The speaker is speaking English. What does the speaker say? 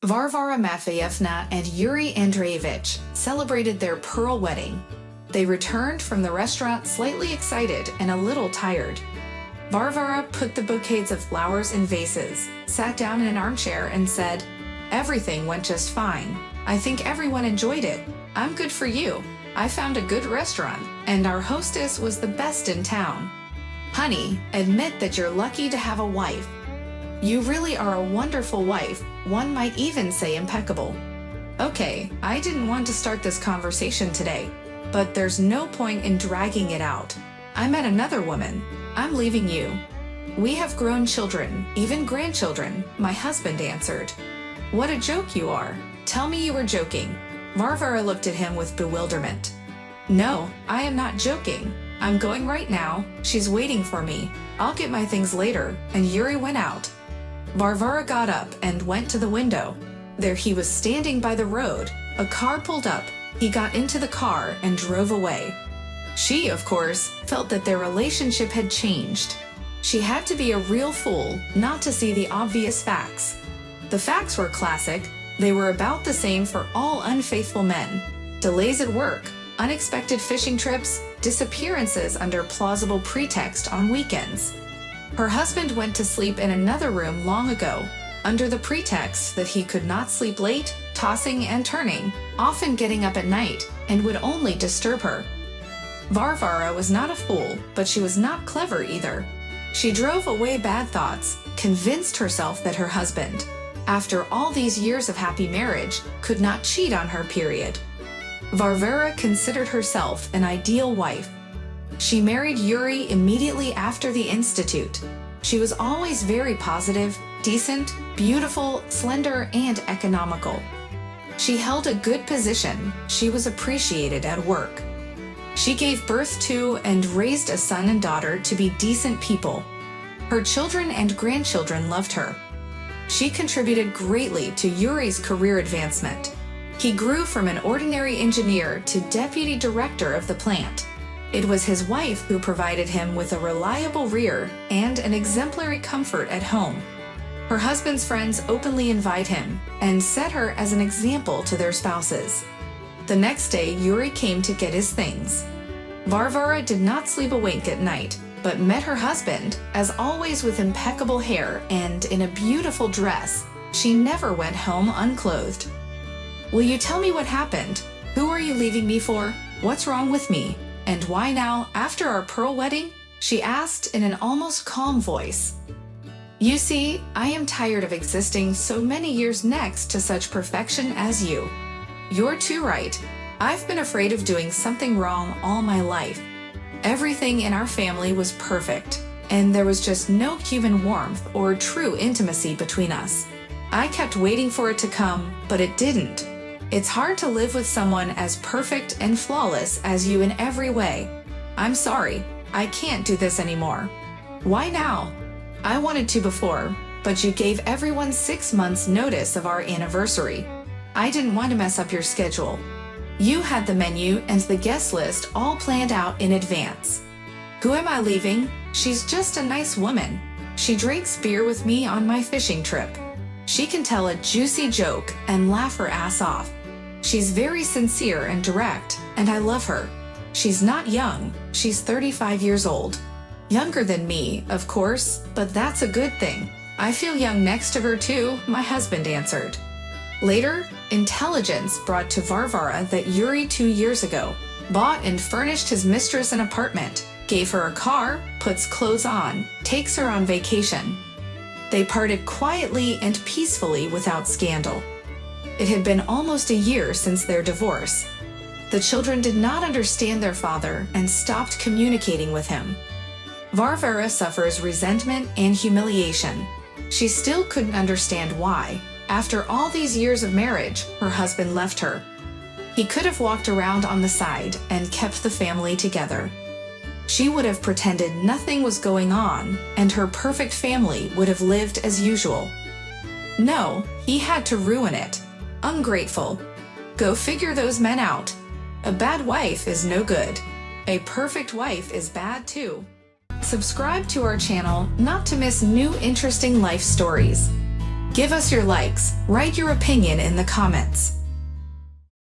Varvara Matveyevna and Yuri Andreevich celebrated their pearl wedding. They returned from the restaurant slightly excited and a little tired. Varvara put the bouquets of flowers in vases, sat down in an armchair and said, "Everything went just fine. I think everyone enjoyed it. I'm good for you. I found a good restaurant, and our hostess was the best in town. Honey, admit that you're lucky to have a wife. You really are a wonderful wife, one might even say impeccable. Okay, I didn't want to start this conversation today, but there's no point in dragging it out. I met another woman. I'm leaving you. We have grown children, even grandchildren," my husband answered. "What a joke you are. Tell me you were joking." Varvara looked at him with bewilderment. "No, I am not joking. I'm going right now. She's waiting for me. I'll get my things later," and Yuri went out. Varvara got up and went to the window. There he was standing by the road. A car pulled up. He got into the car and drove away. She, of course, felt that their relationship had changed. She had to be a real fool not to see the obvious facts. The facts were classic. They were about the same for all unfaithful men. Delays at work, unexpected fishing trips, disappearances under plausible pretext on weekends. Her husband went to sleep in another room long ago, under the pretext that he could not sleep late, tossing and turning, often getting up at night, and would only disturb her. Varvara was not a fool, but she was not clever either. She drove away bad thoughts, convinced herself that her husband, after all these years of happy marriage, could not cheat on her, period. Varvara considered herself an ideal wife. She married Yuri immediately after the institute. She was always very positive, decent, beautiful, slender, and economical. She held a good position. She was appreciated at work. She gave birth to and raised a son and daughter to be decent people. Her children and grandchildren loved her. She contributed greatly to Yuri's career advancement. He grew from an ordinary engineer to deputy director of the plant. It was his wife who provided him with a reliable rear and an exemplary comfort at home. Her husband's friends openly invite him and set her as an example to their spouses. The next day, Yuri came to get his things. Varvara did not sleep a wink at night, but met her husband, as always with impeccable hair and in a beautiful dress. She never went home unclothed. "Will you tell me what happened? Who are you leaving me for? What's wrong with me? And why now, after our pearl wedding?" she asked in an almost calm voice. "You see, I am tired of existing so many years next to such perfection as you. You're too right. I've been afraid of doing something wrong all my life. Everything in our family was perfect, and there was just no human warmth or true intimacy between us. I kept waiting for it to come, but it didn't. It's hard to live with someone as perfect and flawless as you in every way. I'm sorry, I can't do this anymore." "Why now?" "I wanted to before, but you gave everyone 6 months' notice of our anniversary. I didn't want to mess up your schedule. You had the menu and the guest list all planned out in advance. Who am I leaving? She's just a nice woman. She drinks beer with me on my fishing trip. She can tell a juicy joke and laugh her ass off. She's very sincere and direct, and I love her. She's not young. She's 35 years old. Younger than me, of course, but that's a good thing. I feel young next to her too," my husband answered. Later, intelligence brought to Varvara that Yuri 2 years ago bought and furnished his mistress an apartment, gave her a car, puts clothes on, takes her on vacation. They parted quietly and peacefully without scandal. It had been almost a year since their divorce. The children did not understand their father and stopped communicating with him. Varvara suffers resentment and humiliation. She still couldn't understand why, after all these years of marriage, her husband left her. He could have walked around on the side and kept the family together. She would have pretended nothing was going on, and her perfect family would have lived as usual. No, he had to ruin it. Ungrateful. Go figure those men out. A bad wife is no good. A perfect wife is bad too. Subscribe to our channel not to miss new interesting life stories. Give us your likes, write your opinion in the comments.